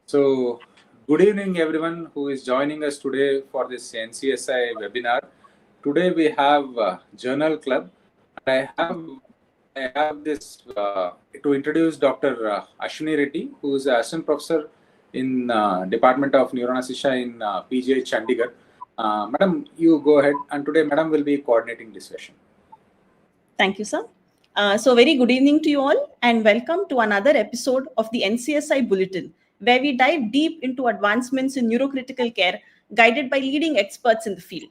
So, good evening, everyone who is joining us today for this NCSI webinar. Today we have Journal Club. I have this to introduce Dr. Ashwini Reddy, who is an assistant professor in Department of Neuroanesthesia in PGI Chandigarh. Madam, you go ahead, and today Madam will be coordinating this session. Thank you, sir. So very good evening to you all, and welcome to another episode of the NCSI Bulletin, where we dive deep into advancements in neurocritical care guided by leading experts in the field.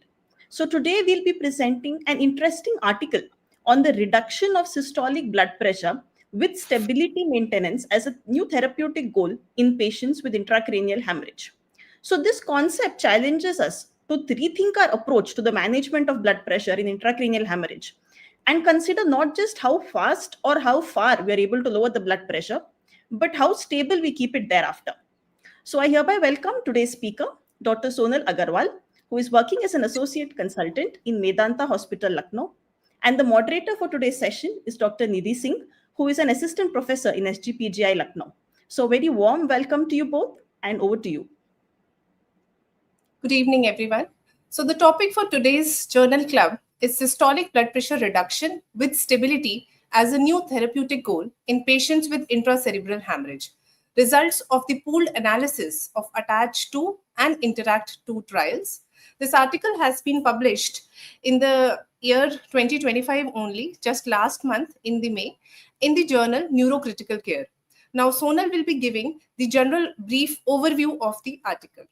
So today we'll be presenting an interesting article on the reduction of systolic blood pressure with stability maintenance as a new therapeutic goal in patients with intracranial hemorrhage. So this concept challenges us to rethink our approach to the management of blood pressure in intracranial hemorrhage and consider not just how fast or how far we are able to lower the blood pressure, but how stable we keep it thereafter. So I hereby welcome today's speaker, Dr. Sonal Agarwal, who is working as an associate consultant in Medanta Hospital, Lucknow. And the moderator for today's session is Dr. Nidhi Singh, who is an assistant professor in SGPGI, Lucknow. So very warm welcome to you both, and over to you. Good evening, everyone. So the topic for today's Journal Club is systolic blood pressure reduction with stability as a new therapeutic goal in patients with intracerebral hemorrhage. Results of the pooled analysis of ATTACH-2 and INTERACT-2 trials. This article has been published in the year 2025 only, just last month in the May, in the journal Neurocritical Care. Now, Sonal will be giving the general brief overview of the article.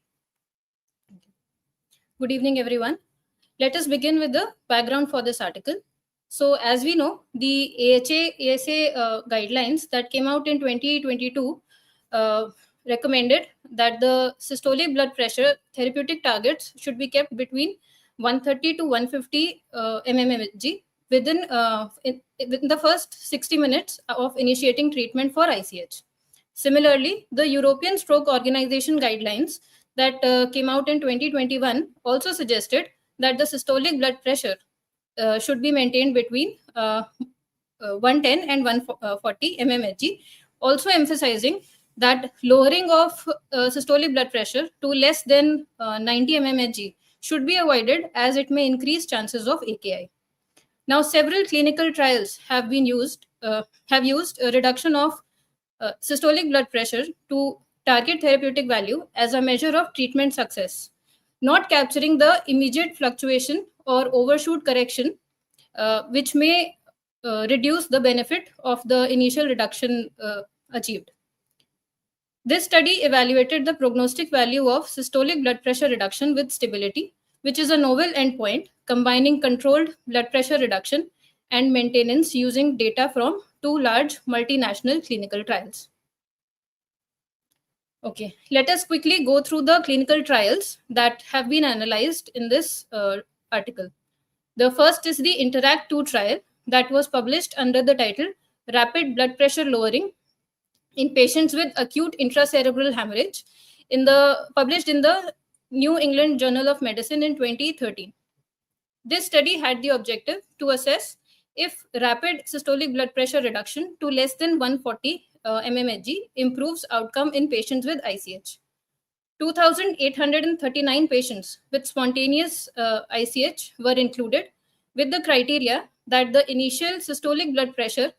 Good evening, everyone. Let us begin with the background for this article. So, as we know, the AHA-ASA guidelines that came out in 2022 recommended that the systolic blood pressure therapeutic targets should be kept between 130 to 150 mmHg within the first 60 minutes of initiating treatment for ICH. Similarly, the European Stroke Organization guidelines that came out in 2021 also suggested that the systolic blood pressure should be maintained between 110 and 140 mmHg, also emphasizing that lowering of systolic blood pressure to less than 90 mmHg should be avoided, as it may increase chances of AKI. Now, several clinical trials have used a reduction of systolic blood pressure to target therapeutic value as a measure of treatment success, not capturing the immediate fluctuation or overshoot correction, which may reduce the benefit of the initial reduction achieved. This study evaluated the prognostic value of systolic blood pressure reduction with stability, which is a novel endpoint combining controlled blood pressure reduction and maintenance using data from two large multinational clinical trials. Okay, let us quickly go through the clinical trials that have been analyzed in this article. The first is the INTERACT-2 trial that was published under the title Rapid Blood Pressure Lowering in Patients with Acute Intracerebral Hemorrhage, published in the New England Journal of Medicine in 2013. This study had the objective to assess if rapid systolic blood pressure reduction to less than 140 mmHg improves outcome in patients with ICH. 2,839 patients with spontaneous ICH were included, with the criteria that the initial systolic blood pressure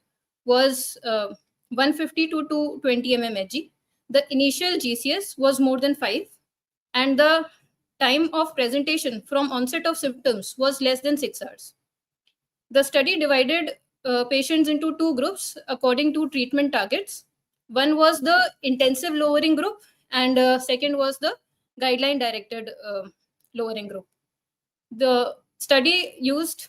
was 150 to 220 mmHg, the initial GCS was more than 5, and the time of presentation from onset of symptoms was less than 6 hours. The study divided patients into two groups according to treatment targets. One was the intensive lowering group, and second was the guideline directed lowering group. The study used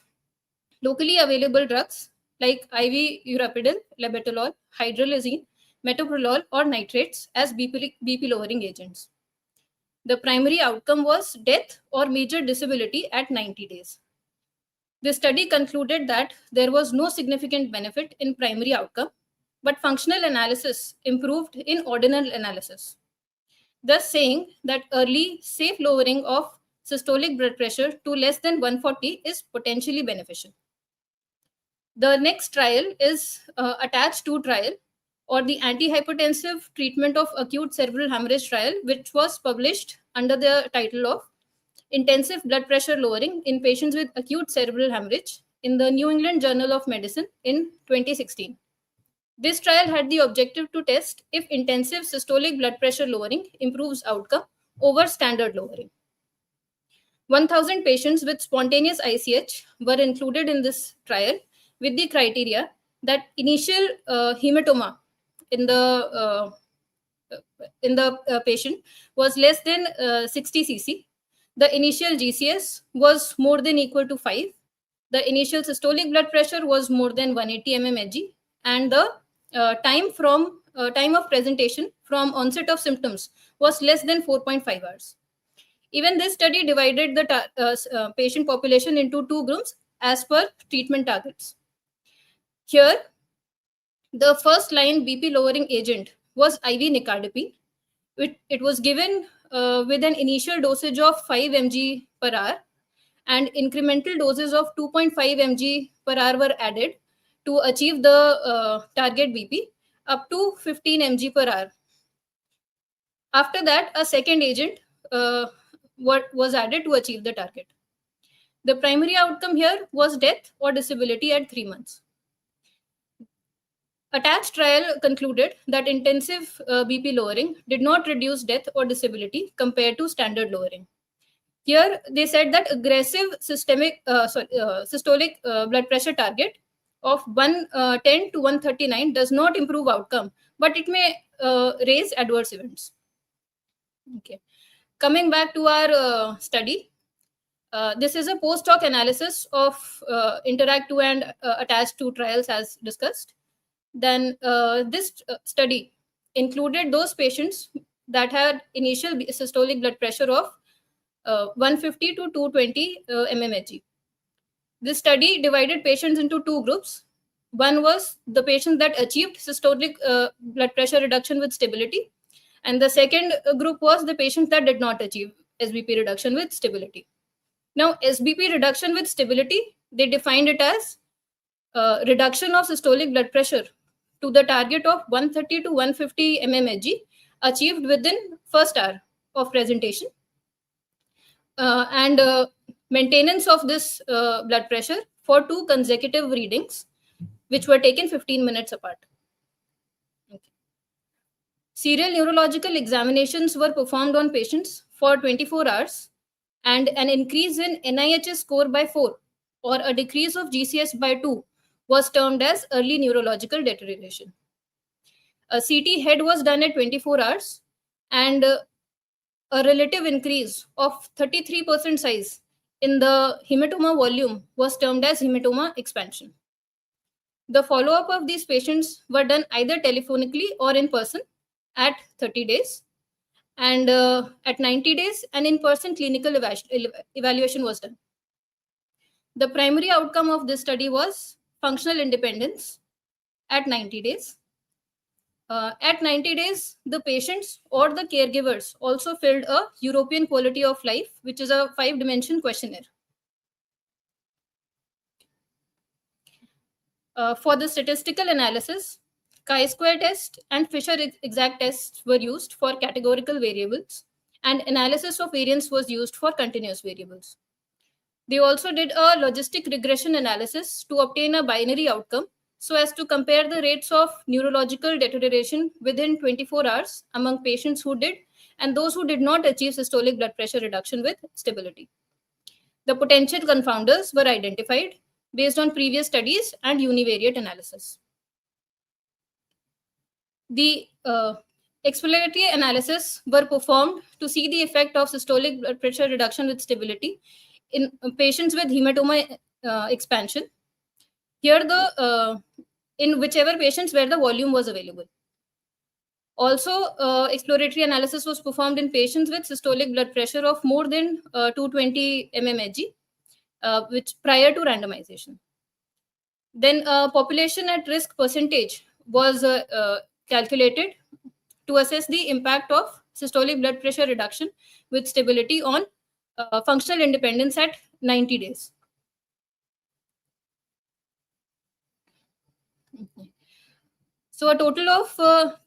locally available drugs like IV urapidil, labetalol, hydralazine, metoprolol, or nitrates as BP lowering agents. The primary outcome was death or major disability at 90 days. The study concluded that there was no significant benefit in primary outcome, but functional analysis improved in ordinal analysis, thus saying that early, safe lowering of systolic blood pressure to less than 140 is potentially beneficial. The next trial is ATTACH-2 trial, or the antihypertensive treatment of acute cerebral hemorrhage trial, which was published under the title of Intensive Blood Pressure Lowering in Patients with Acute Cerebral Hemorrhage in the New England Journal of Medicine in 2016. This trial had the objective to test if intensive systolic blood pressure lowering improves outcome over standard lowering. 1,000 patients with spontaneous ICH were included in this trial with the criteria that initial hematoma in the patient was less than 60 cc. The initial GCS was more than equal to 5. The initial systolic blood pressure was more than 180 mmHg, and the time of presentation from onset of symptoms was less than 4.5 hours. Even this study divided the patient population into two groups as per treatment targets. Here, the first line BP lowering agent was IV nicardipine. It was given with an initial dosage of 5 mg per hour, and incremental doses of 2.5 mg per hour were added to achieve the target BP up to 15 mg per hour. After that, a second agent was added to achieve the target. The primary outcome here was death or disability at 3 months. Attached trial concluded that intensive BP lowering did not reduce death or disability compared to standard lowering. Here, they said that aggressive systolic blood pressure target of 110 to 139 does not improve outcome, but it may raise adverse events. Okay. Coming back to our study, this is a post-hoc analysis of Interact2 and Attach2 trials as discussed. Then this study included those patients that had initial systolic blood pressure of 150 to 220 mmHg. This study divided patients into two groups. One was the patients that achieved systolic blood pressure reduction with stability, and the second group was the patients that did not achieve SBP reduction with stability. Now, SBP reduction with stability, they defined it as reduction of systolic blood pressure to the target of 130 to 150 mmHg achieved within first hour of presentation, and maintenance of this blood pressure for 2 consecutive readings, which were taken 15 minutes apart. Okay. Serial neurological examinations were performed on patients for 24 hours, and an increase in NIHS score by 4 or a decrease of GCS by 2 was termed as early neurological deterioration. A CT head was done at 24 hours, and a relative increase of 33% size in the hematoma volume was termed as hematoma expansion. The follow-up of these patients were done either telephonically or in person at 30 days. And at 90 days, an in-person clinical evaluation was done. The primary outcome of this study was functional independence at 90 days. At 90 days, the patients or the caregivers also filled a European Quality of Life, which is a 5-dimension questionnaire. For the statistical analysis, chi-square test and Fisher exact tests were used for categorical variables, and analysis of variance was used for continuous variables. They also did a logistic regression analysis to obtain a binary outcome so as to compare the rates of neurological deterioration within 24 hours among patients who did and those who did not achieve systolic blood pressure reduction with stability. The potential confounders were identified based on previous studies and univariate analysis. The exploratory analysis were performed to see the effect of systolic blood pressure reduction with stability in patients with hematoma expansion. Here, in whichever patients where the volume was available. Also, exploratory analysis was performed in patients with systolic blood pressure of more than 220 mmHg, which prior to randomization. Then, population at risk percentage was calculated to assess the impact of systolic blood pressure reduction with stability on functional independence at 90 days. So a total of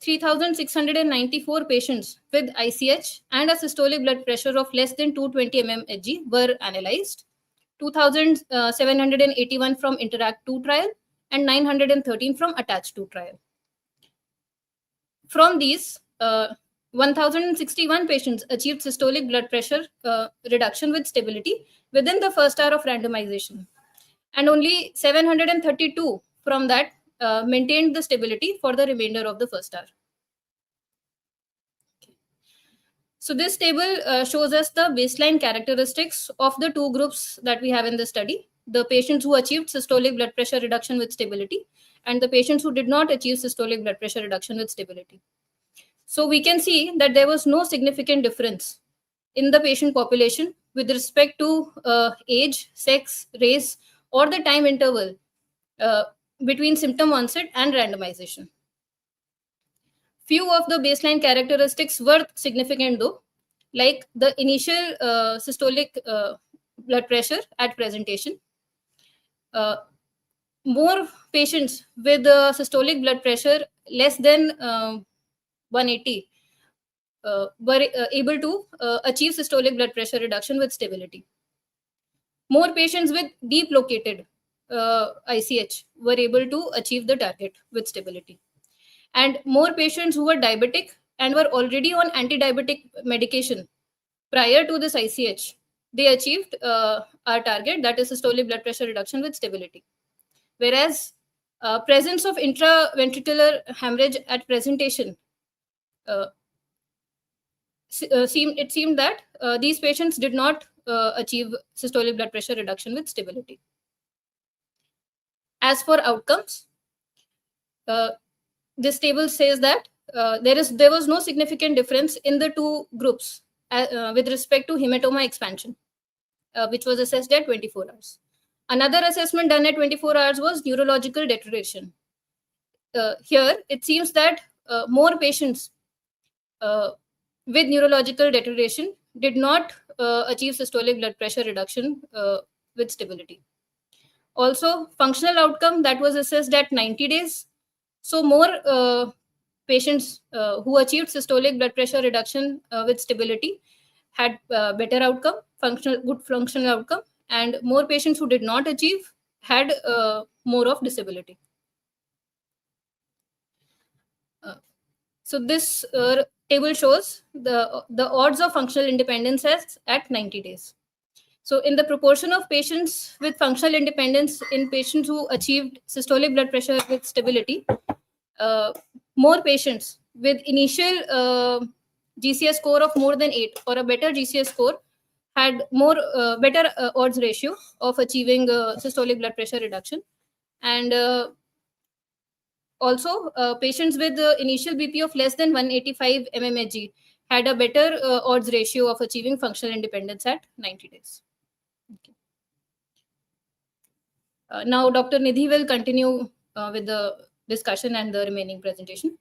3,694 patients with ICH and a systolic blood pressure of less than 220 mmHg were analyzed. 2,781 from Interact 2 trial and 913 from Attach 2 trial. From these, 1,061 patients achieved systolic blood pressure reduction with stability within the first hour of randomization. And only 732 from that maintained the stability for the remainder of the first hour. So this table shows us the baseline characteristics of the two groups that we have in the study: the patients who achieved systolic blood pressure reduction with stability and the patients who did not achieve systolic blood pressure reduction with stability. So we can see that there was no significant difference in the patient population with respect to age, sex, race, or the time interval between symptom onset and randomization. Few of the baseline characteristics were significant though, like the initial systolic blood pressure at presentation. More patients with systolic blood pressure less than 180 were able to achieve systolic blood pressure reduction with stability. More patients with deep located ICH were able to achieve the target with stability. And more patients who were diabetic and were already on anti-diabetic medication prior to this ICH, they achieved our target, that is systolic blood pressure reduction with stability. Whereas presence of intraventricular hemorrhage at presentation, it seemed that these patients did not achieve systolic blood pressure reduction with stability. As for outcomes, this table says that there was no significant difference in the two groups with respect to hematoma expansion, which was assessed at 24 hours. Another assessment done at 24 hours was neurological deterioration. Here, it seems that more patients with neurological deterioration did not achieve systolic blood pressure reduction with stability. Also, functional outcome that was assessed at 90 days. So more patients who achieved systolic blood pressure reduction with stability had better outcome, good functional outcome, and more patients who did not achieve had more of disability. So this table shows the odds of functional independence at 90 days. So in the proportion of patients with functional independence in patients who achieved systolic blood pressure with stability, more patients with initial GCS score of more than 8 or a better GCS score had more better odds ratio of achieving systolic blood pressure reduction. And also patients with initial BP of less than 185 mmHg had a better odds ratio of achieving functional independence at 90 days. Okay. Now Dr. Nidhi will continue with the discussion and the remaining presentation.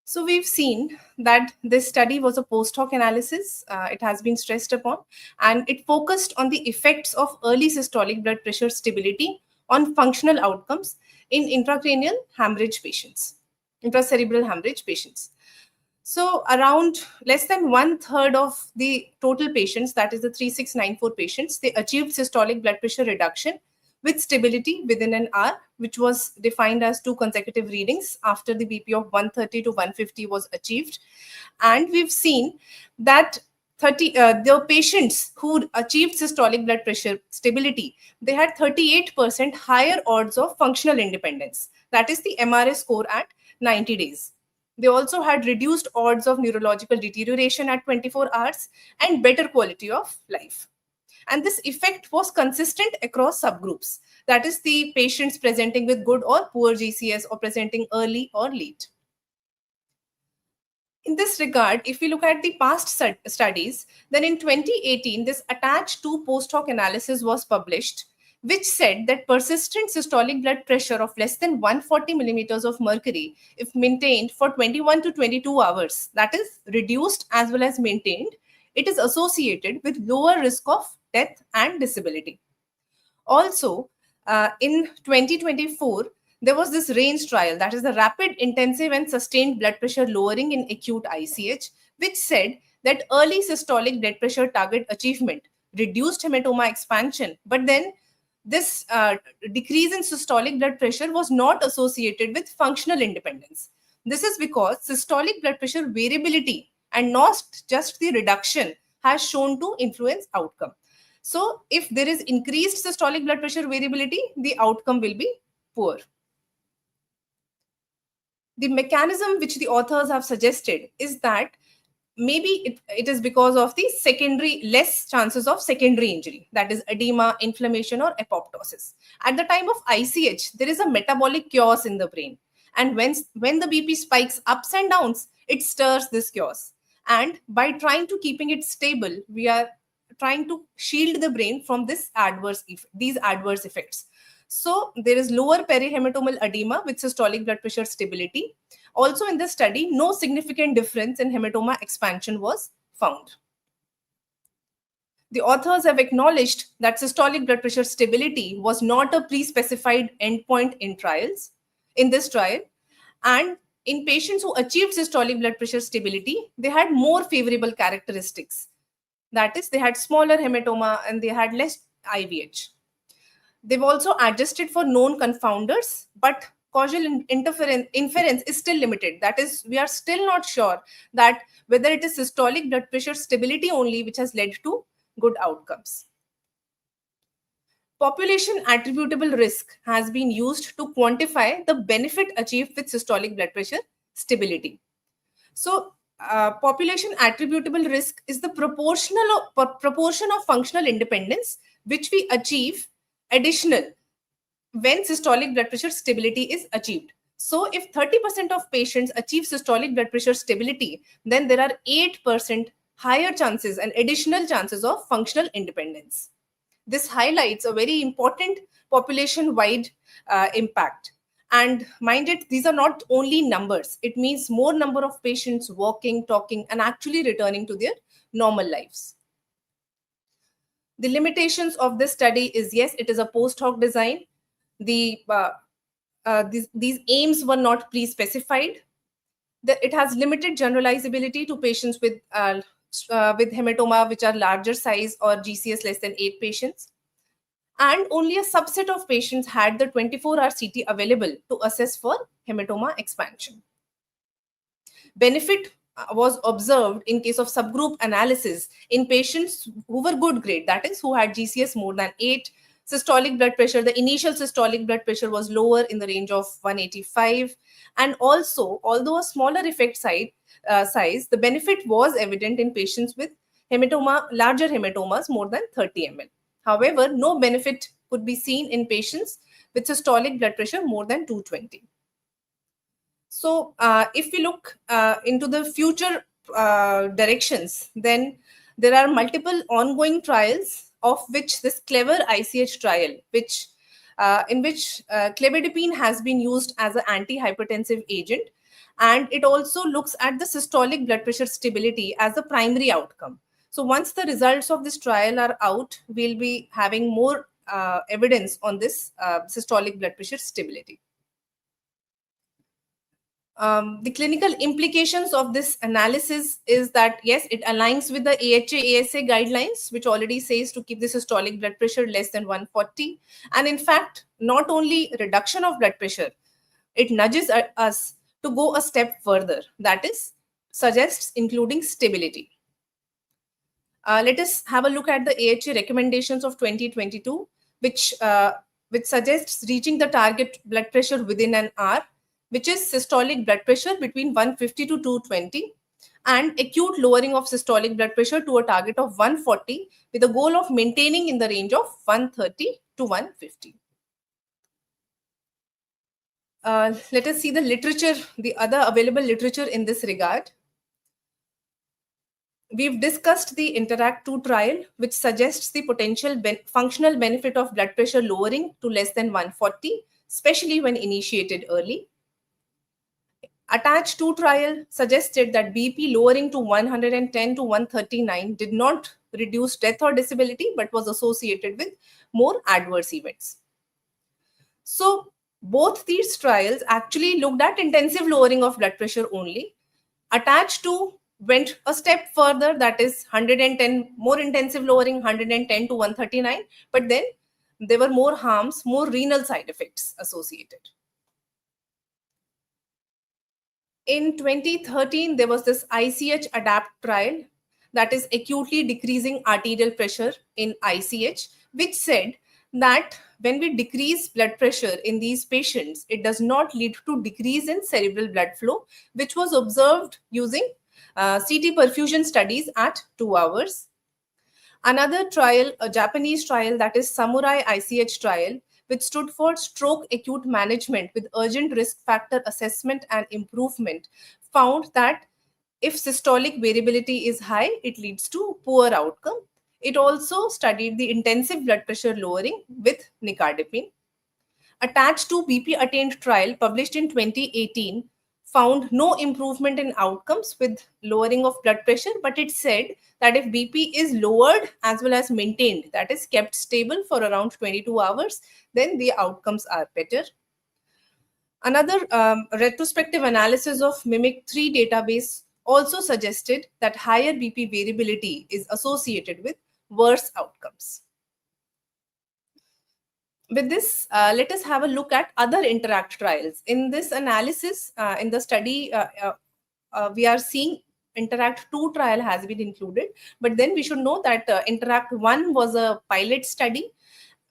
So we've seen that this study was a post hoc analysis. It has been stressed upon, and it focused on the effects of early systolic blood pressure stability on functional outcomes in intracranial hemorrhage patients, intracerebral hemorrhage patients. So around less than 1/3 of the total patients, that is the 3,694 patients, they achieved systolic blood pressure reduction with stability within an hour, which was defined as 2 consecutive readings after the BP of 130 to 150 was achieved. And we've seen that the patients who achieved systolic blood pressure stability, they had 38% higher odds of functional independence. That is the MRA score at 90 days. They also had reduced odds of neurological deterioration at 24 hours and better quality of life. And this effect was consistent across subgroups. That is the patients presenting with good or poor GCS or presenting early or late. In this regard, if we look at the past studies, then in 2018, this Attach 2 post hoc analysis was published, which said that persistent systolic blood pressure of less than 140 millimeters of mercury, if maintained for 21 to 22 hours, that is reduced as well as maintained, it is associated with lower risk of death and disability. Also, in 2024, there was this RANGE trial, that is the rapid, intensive, and sustained blood pressure lowering in acute ICH, which said that early systolic blood pressure target achievement reduced hematoma expansion, but then this decrease in systolic blood pressure was not associated with functional independence. This is because systolic blood pressure variability and not just the reduction has shown to influence outcome. So if there is increased systolic blood pressure variability, the outcome will be poor. The mechanism which the authors have suggested is that maybe it is because of the less chances of secondary injury, that is edema, inflammation, or apoptosis. At the time of ICH, there is a metabolic chaos in the brain. And when the BP spikes ups and downs, it stirs this chaos. And by trying to keeping it stable, we are trying to shield the brain from these adverse effects. So there is lower perihematomal edema with systolic blood pressure stability. Also in this study, no significant difference in hematoma expansion was found. The authors have acknowledged that systolic blood pressure stability was not a pre-specified endpoint in this trial. And in patients who achieved systolic blood pressure stability, they had more favorable characteristics. That is, they had smaller hematoma and they had less IVH. They've also adjusted for known confounders, but causal inference is still limited. That is, we are still not sure that whether it is systolic blood pressure stability only which has led to good outcomes. Population attributable risk has been used to quantify the benefit achieved with systolic blood pressure stability. So, population attributable risk is the proportion of functional independence which we achieve additional when systolic blood pressure stability is achieved. So if 30% of patients achieve systolic blood pressure stability, then there are 8% higher chances and additional chances of functional independence. This highlights a very important population-wide impact. And mind it, these are not only numbers. It means more number of patients walking, talking, and actually returning to their normal lives. The limitations of this study is, yes, it is a post hoc design. These aims were not pre-specified. It has limited generalizability to patients with hematoma which are larger size or GCS less than 8 patients. And only a subset of patients had the 24-hour CT available to assess for hematoma expansion. Benefit was observed in case of subgroup analysis in patients who were good grade, that is, who had GCS more than 8. Systolic blood pressure, the initial systolic blood pressure was lower in the range of 185. And also, although a smaller effect size, the benefit was evident in patients with larger hematomas more than 30 ml. However, no benefit could be seen in patients with systolic blood pressure more than 220. So if we look into the future directions, then there are multiple ongoing trials, of which this CLEVER ICH trial, in which clebidipine has been used as an antihypertensive agent, and it also looks at the systolic blood pressure stability as the primary outcome. So once the results of this trial are out, we'll be having more evidence on this systolic blood pressure stability. The clinical implications of this analysis is that, yes, it aligns with the AHA-ASA guidelines, which already says to keep the systolic blood pressure less than 140. And in fact, not only reduction of blood pressure, it nudges us to go a step further. That is, suggests including stability. Let us have a look at the AHA recommendations of 2022, which suggests reaching the target blood pressure within an hour, which is systolic blood pressure between 150 to 220, and acute lowering of systolic blood pressure to a target of 140 with a goal of maintaining in the range of 130 to 150. Let us see the literature, the other available literature in this regard. We've discussed the INTERACT-2 trial, which suggests the potential functional benefit of blood pressure lowering to less than 140, especially when initiated early. ATTACH-2 trial suggested that BP lowering to 110 to 139 did not reduce death or disability, but was associated with more adverse events. So Both these trials actually looked at intensive lowering of blood pressure only. Attached to went a step further, that is 110 more intensive lowering, 110 to 139, but then there were more harms, more renal side effects associated. In 2013, there was this ICH ADAPT trial, that is acutely decreasing arterial pressure in ICH, which said that when we decrease blood pressure in these patients, it does not lead to decrease in cerebral blood flow, which was observed using CT perfusion studies at 2 hours. Another trial, a Japanese trial, that is Samurai ICH trial, which stood for stroke acute management with urgent risk factor assessment and improvement, found that if systolic variability is high, it leads to poor outcome. It also studied the intensive blood pressure lowering with nicardipine. Attached to BP attained trial published in 2018 found no improvement in outcomes with lowering of blood pressure, but it said that if BP is lowered as well as maintained, that is kept stable for around 22 hours, then the outcomes are better. Another retrospective analysis of MIMIC-3 database also suggested that higher BP variability is associated with worse outcomes. With this, let us have a look at other INTERACT trials. In this analysis, in the study, we are seeing INTERACT 2 trial has been included, but then we should know that INTERACT 1 was a pilot study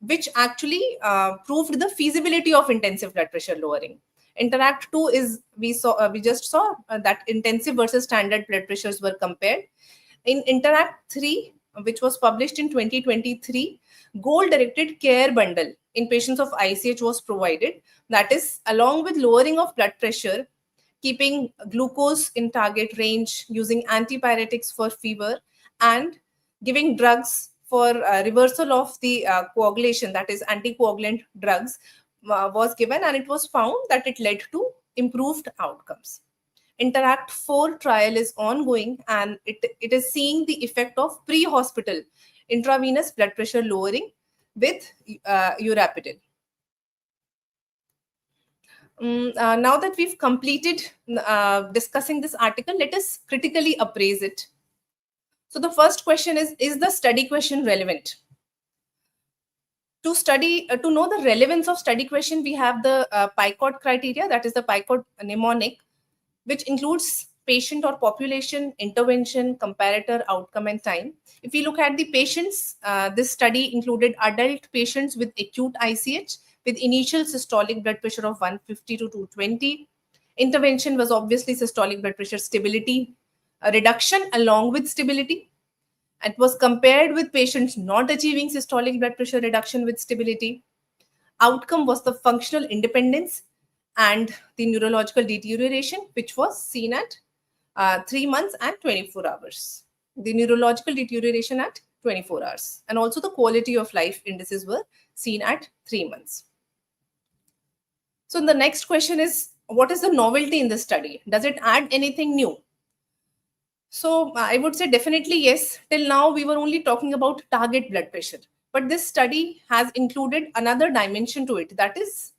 which actually proved the feasibility of intensive blood pressure lowering. INTERACT 2 is, we just saw that intensive versus standard blood pressures were compared. In INTERACT 3, which was published in 2023, goal-directed care bundle in patients of ICH was provided. That is, along with lowering of blood pressure, keeping glucose in target range, using antipyretics for fever, and giving drugs for reversal of the coagulation, that is anticoagulant drugs, was given, and it was found that it led to improved outcomes. INTERACT 4 trial is ongoing, and it is seeing the effect of pre-hospital intravenous blood pressure lowering with urapidil. Now that we've completed discussing this article, let us critically appraise it. So the first question is the study question relevant? To study, to know the relevance of study question, we have the PICOT criteria, that is the PICOT mnemonic, which includes patient or population, intervention, comparator, outcome, and time. If we look at the patients, this study included adult patients with acute ICH with initial systolic blood pressure of 150 to 220. Intervention was obviously systolic blood pressure stability, a reduction along with stability. It was compared with patients not achieving systolic blood pressure reduction with stability. Outcome was the functional independence and the neurological deterioration, which was seen at 3 months and 24 hours. The neurological deterioration at 24 hours. And also the quality of life indices were seen at 3 months. So the next question is, what is the novelty in this study? Does it add anything new? So I would say definitely yes. Till now, we were only talking about target blood pressure. But this study has included another dimension to it, that is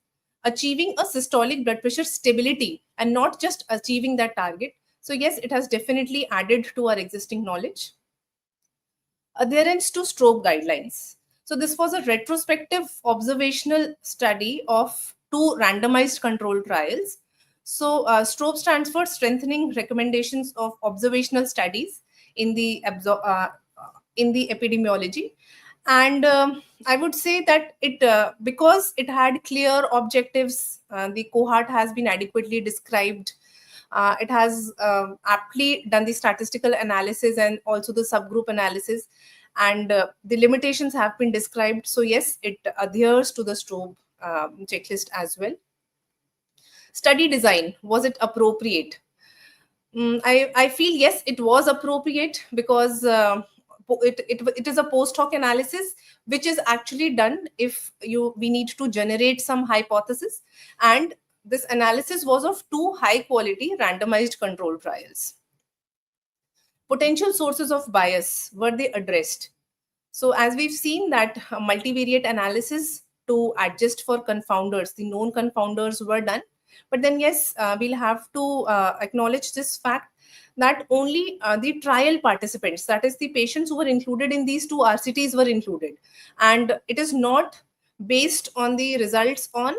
achieving a systolic blood pressure stability and not just achieving that target. So yes, it has definitely added to our existing knowledge. Adherence to stroke guidelines. So this was a retrospective observational study of 2 randomized control trials. So STROBE stands for Strengthening Recommendations of Observational Studies in the epidemiology. And I would say that it because it had clear objectives, the cohort has been adequately described. It has aptly done the statistical analysis and also the subgroup analysis, and the limitations have been described. So yes, it adheres to the STROBE checklist as well. Study design, was it appropriate? I feel yes, it was appropriate because it is a post hoc analysis which is actually done if we need to generate some hypothesis, and this analysis was of 2 high quality randomized control trials. Potential sources of bias, were they addressed? So as we've seen that multivariate analysis to adjust for confounders. The known confounders were done. But then, yes, we'll have to acknowledge this fact that only the trial participants, that is the patients who were included in these two RCTs, were included. And it is not based on the results on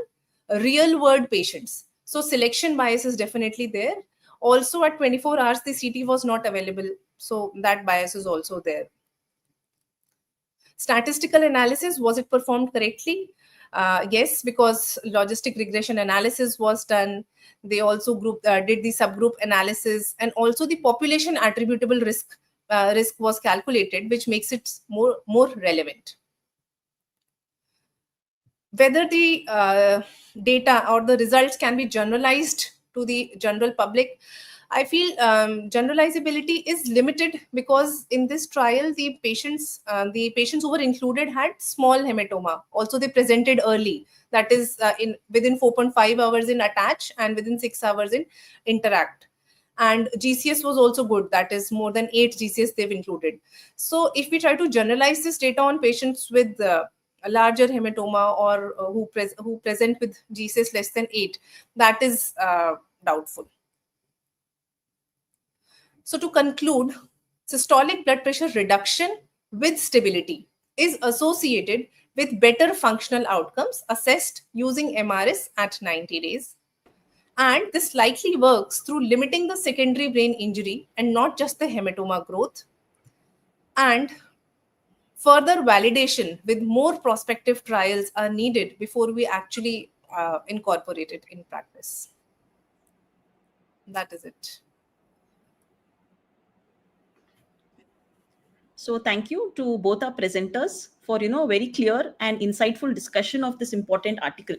real world patients. So selection bias is definitely there. Also at 24 hours, the CT was not available. So that bias is also there. Statistical analysis, was it performed correctly? Yes, because logistic regression analysis was done. They also did the subgroup analysis, and also the population attributable risk was calculated, which makes it more relevant. Whether the data or the results can be generalized to the general public, I feel generalizability is limited, because in this trial, the patients who were included had small hematoma. Also, they presented early. That is, within 4.5 hours in attach and within 6 hours in interact. And GCS was also good. That is, more than 8 GCS they've included. So, if we try to generalize this data on patients with a larger hematoma, or who present with GCS less than 8, that is doubtful. So to conclude, systolic blood pressure reduction with stability is associated with better functional outcomes assessed using MRS at 90 days. And this likely works through limiting the secondary brain injury and not just the hematoma growth. And further validation with more prospective trials are needed before we actually incorporate it in practice. That is it. So thank you to both our presenters for very clear and insightful discussion of this important article.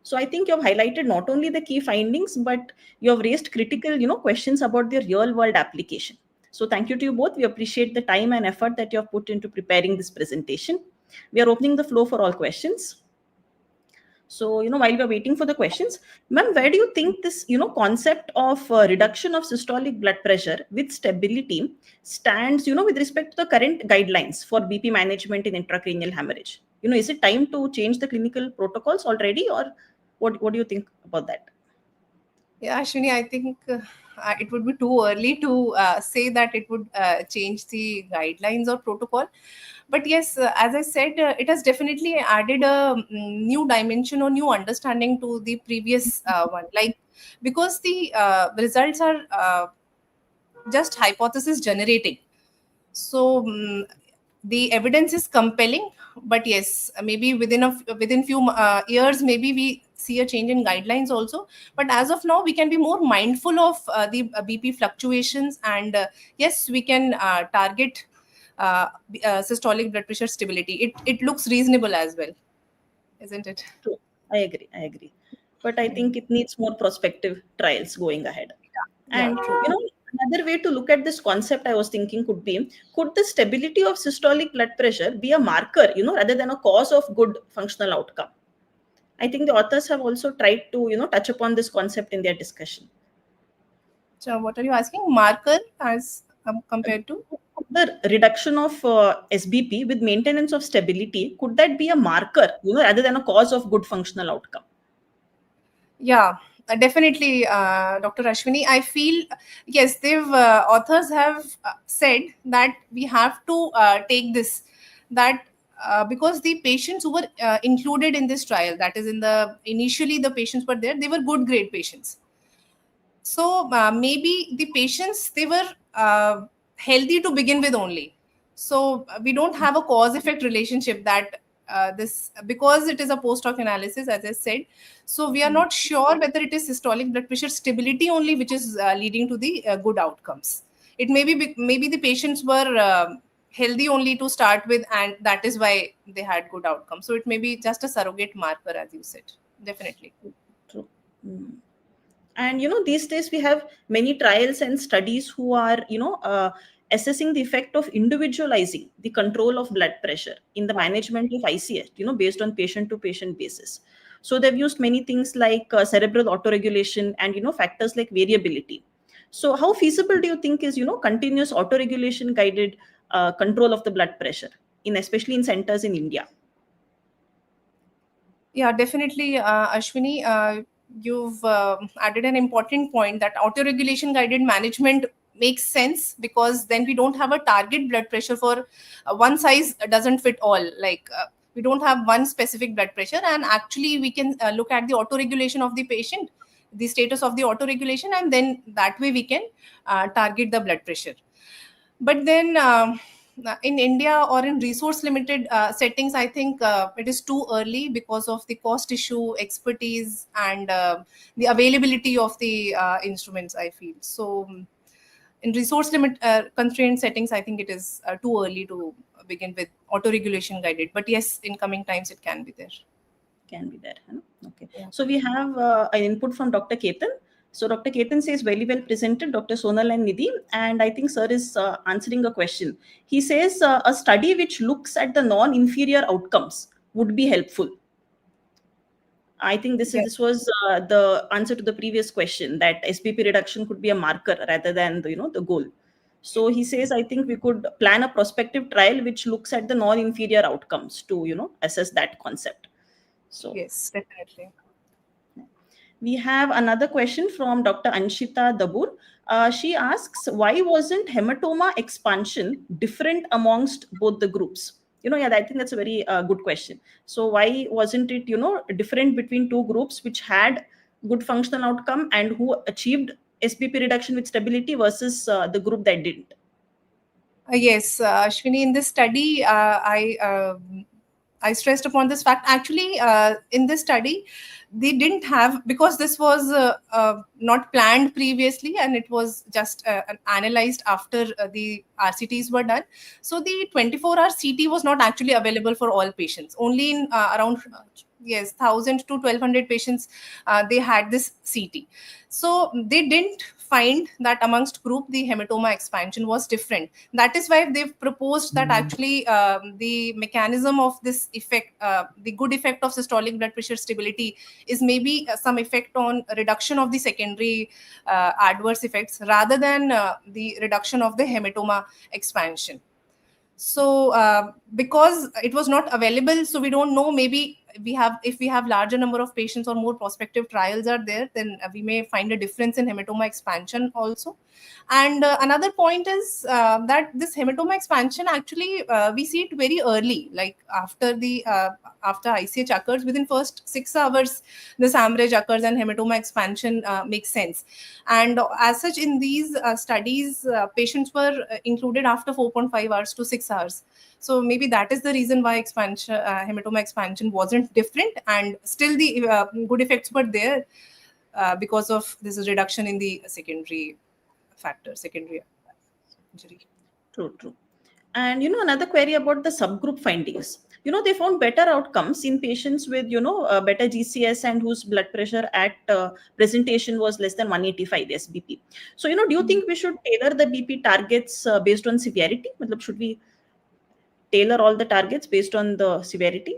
So I think you have highlighted not only the key findings, but you have raised critical questions about their real world application. So thank you to you both. We appreciate the time and effort that you have put into preparing this presentation. We are opening the floor for all questions. So, while we're waiting for the questions, ma'am, where do you think this, concept of reduction of systolic blood pressure with stability stands, with respect to the current guidelines for BP management in intracranial hemorrhage? Is it time to change the clinical protocols already, or what do you think about that? Yeah, Ashwini, I think it would be too early to say that it would change the guidelines or protocol. But yes, as I said, it has definitely added a new dimension or new understanding to the previous one. Like, because the results are just hypothesis generating. So the evidence is compelling, but yes, maybe within few years, maybe we see a change in guidelines also. But as of now, we can be more mindful of the BP fluctuations, and yes, we can target systolic blood pressure stability. It looks reasonable as well, isn't it? True. I agree. But I think it needs more prospective trials going ahead. Yeah, And true. another way to look at this concept I was thinking could be, could the stability of systolic blood pressure be a marker, rather than a cause of good functional outcome? I think the authors have also tried to, touch upon this concept in their discussion. So what are you asking? Marker as compared to? The reduction of SBP with maintenance of stability, could that be a marker, rather than a cause of good functional outcome? Yeah, definitely, Dr. Ashwini. I feel, yes, authors have said that we have to take this, that because the patients who were included in this trial, that is, initially the patients were there, they were good grade patients. So maybe the patients, they were healthy to begin with only. So we don't have a cause effect relationship that this, because it is a post hoc analysis, as I said. So we are not sure whether it is systolic blood pressure stability only which is leading to the good outcomes. It may be maybe the patients were healthy only to start with, and that is why they had good outcomes. So it may be just a surrogate marker, as you said. Definitely. True. And these days we have many trials and studies who are assessing the effect of individualizing the control of blood pressure in the management of ICS, based on patient to patient basis. So they've used many things like cerebral autoregulation and factors like variability. So how feasible do you think is continuous autoregulation guided control of the blood pressure, especially in centers in India? Yeah, definitely, Ashwini. You've added an important point that autoregulation guided management makes sense, because then we don't have a target blood pressure for one size doesn't fit all. Like we don't have one specific blood pressure, and actually we can look at the autoregulation of the patient, the status of the autoregulation, and then that way we can target the blood pressure. But then in India or in resource limited settings, I think it is too early because of the cost issue, expertise, and the availability of the instruments, I feel. So in resource limit constrained settings, I think it is too early to begin with auto-regulation guided. But yes, in coming times, it can be there. Can be there. Okay. Yeah. So we have an input from Dr. Ketan. So Dr. Ketan says, very well presented, Dr. Sonal and Nidhi. And I think sir is answering a question. He says a study which looks at the non-inferior outcomes would be helpful. I think Yes. this was the answer to the previous question, that SBP reduction could be a marker rather than the goal. So he says, I think we could plan a prospective trial which looks at the non-inferior outcomes to assess that concept. So Yes, definitely. we have another question from Dr. Anshita Dabur. She asks, why wasn't hematoma expansion different amongst both the groups? Yeah, I think that's a very good question. So why wasn't it, different between two groups which had good functional outcome and who achieved SBP reduction with stability versus the group that didn't? Yes, Ashwini, in this study, I stressed upon this fact. Actually, in this study, they didn't have, because this was not planned previously, and it was just analyzed after the RCTs were done. So the 24-hour CT was not actually available for all patients. Only in around 1,000 to 1,200 patients they had this CT. So they didn't find that amongst group the hematoma expansion was different. That is why they've proposed that actually the mechanism of this effect, the good effect of systolic blood pressure stability, is maybe some effect on reduction of the secondary adverse effects rather than the reduction of the hematoma expansion. So because it was not available, so we don't know, maybe if we have larger number of patients or more prospective trials are there, then we may find a difference in hematoma expansion also. And another point is that this hematoma expansion, actually we see it very early, like after ICH occurs, within first 6 hours this hemorrhage occurs and hematoma expansion makes sense. And as such, in these studies, patients were included after 4.5 hours to 6 hours. So maybe that is the reason why hematoma expansion wasn't different, and still the good effects were there because of this reduction in the secondary injury. True. And another query about the subgroup findings. They found better outcomes in patients with better GCS and whose blood pressure at presentation was less than 185 SBP. So do you think we should tailor the BP targets based on severity? Should we tailor all the targets based on the severity?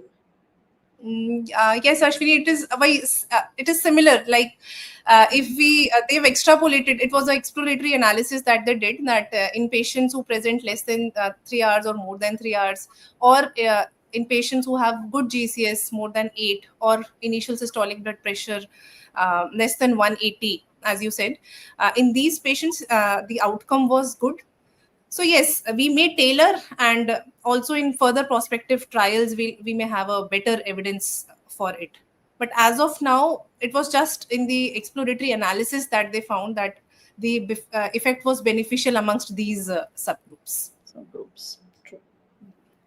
Yes, Ashwini, it is similar. Like if they've extrapolated, it was an exploratory analysis that they did, that in patients who present less than 3 hours or more than 3 hours, or in patients who have good GCS more than 8, or initial systolic blood pressure less than 180, as you said, in these patients the outcome was good. So yes, we may tailor, and also in further prospective trials, we may have a better evidence for it. But as of now, it was just in the exploratory analysis that they found that the effect was beneficial amongst these subgroups. True.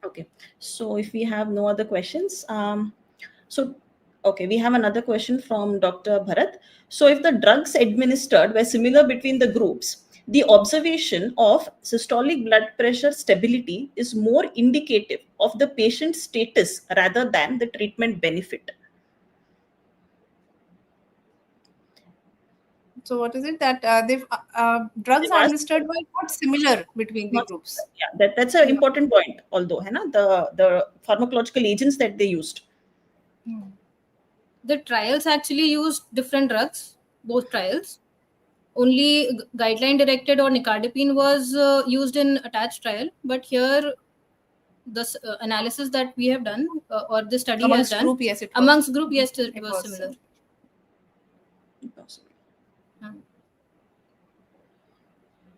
Okay. So if we have no other questions, we have another question from Dr. Bharat. So if the drugs administered were similar between the groups, the observation of systolic blood pressure stability is more indicative of the patient's status rather than the treatment benefit. So what is it that drugs They've asked- administered were not similar between the groups? Yeah, that's an important point. Although, the pharmacological agents that they used. The trials actually used different drugs, both trials. Only guideline directed or nicardipine was used in attached trial, but here the analysis that we have done or the study Amongst has done. group, yes, it was. Amongst group, yes, it It was was similar.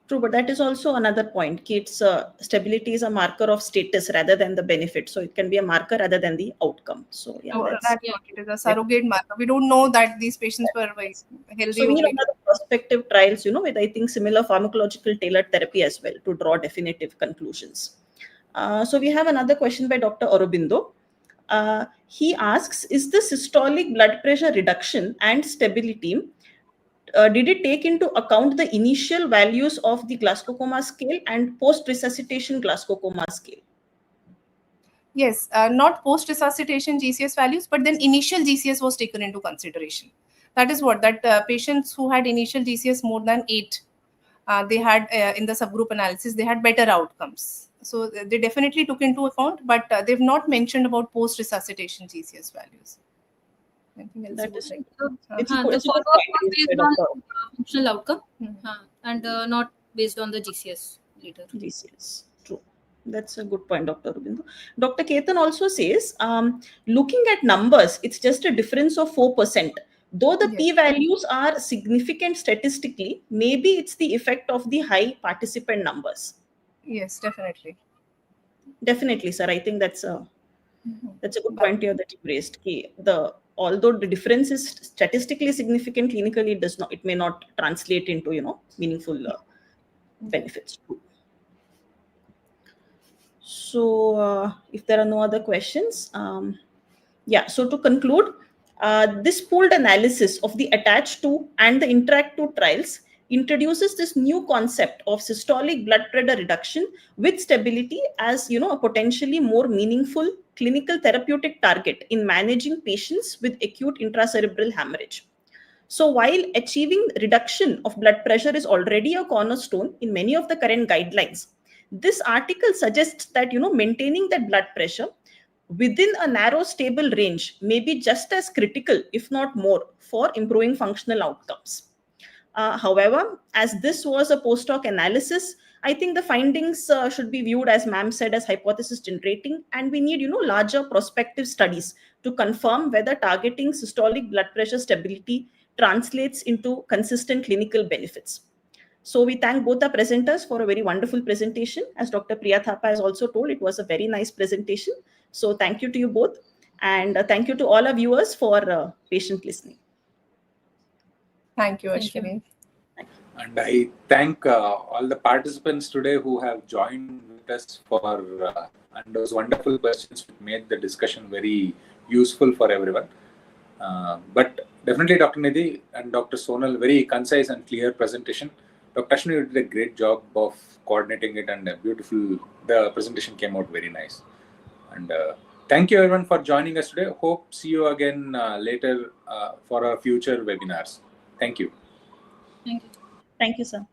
True, but that is also another point. Kids, stability is a marker of status rather than the benefit. So it can be a marker rather than the outcome. So yeah, So that's, that's yeah. what it is, a surrogate marker. We don't know that these patients were very healthy. so we need only. another prospective trials, with I think similar pharmacological tailored therapy as well to draw definitive conclusions. So we have another question by Dr. Aurobindo. He asks, is the systolic blood pressure reduction and stability, did it take into account the initial values of the Glasgow Coma scale and post-resuscitation Glasgow Coma scale? Yes, not post-resuscitation GCS values, but then initial GCS was taken into consideration. That is what, that patients who had initial GCS more than 8, they had in the subgroup analysis, they had better outcomes. So they definitely took into account, but they've not mentioned about post-resuscitation GCS values. Anything else? That is like? it's The a good follow-up point, was based Dr. on functional outcome and not based on the GCS later. GCS. True. That's a good point, Dr. Rubindo. Dr. Ketan also says, looking at numbers, it's just a difference of 4%. Though the Yes. p-values are significant statistically, maybe it's the effect of the high participant numbers. Yes, definitely. Definitely, sir. I think that's a good point here that you raised. Although the difference is statistically significant, clinically it may not translate into meaningful benefits. So if there are no other questions, so to conclude, this pooled analysis of the attached to and the interact to trials introduces this new concept of systolic blood pressure reduction with stability as a potentially more meaningful clinical therapeutic target in managing patients with acute intracerebral hemorrhage. So while achieving reduction of blood pressure is already a cornerstone in many of the current guidelines, this article suggests that maintaining that blood pressure within a narrow stable range may be just as critical, if not more, for improving functional outcomes. However, as this was a post-hoc analysis, I think the findings should be viewed, as ma'am said, as hypothesis generating, and we need larger prospective studies to confirm whether targeting systolic blood pressure stability translates into consistent clinical benefits. So we thank both the presenters for a very wonderful presentation. As Dr. Priya Thapa has also told, it was a very nice presentation. So thank you to you both. And thank you to all our viewers for patient listening. Thank you, Thank you. Ashwini. And I thank all the participants today who have joined with us and those wonderful questions which made the discussion very useful for everyone. But definitely Dr. Nidhi and Dr. Sonal, very concise and clear presentation. Dr. Ashwini, you did a great job of coordinating it, and the presentation came out very nice. And thank you everyone for joining us today. Hope see you again later for our future webinars. Thank you. Thank you. Thank you, sir.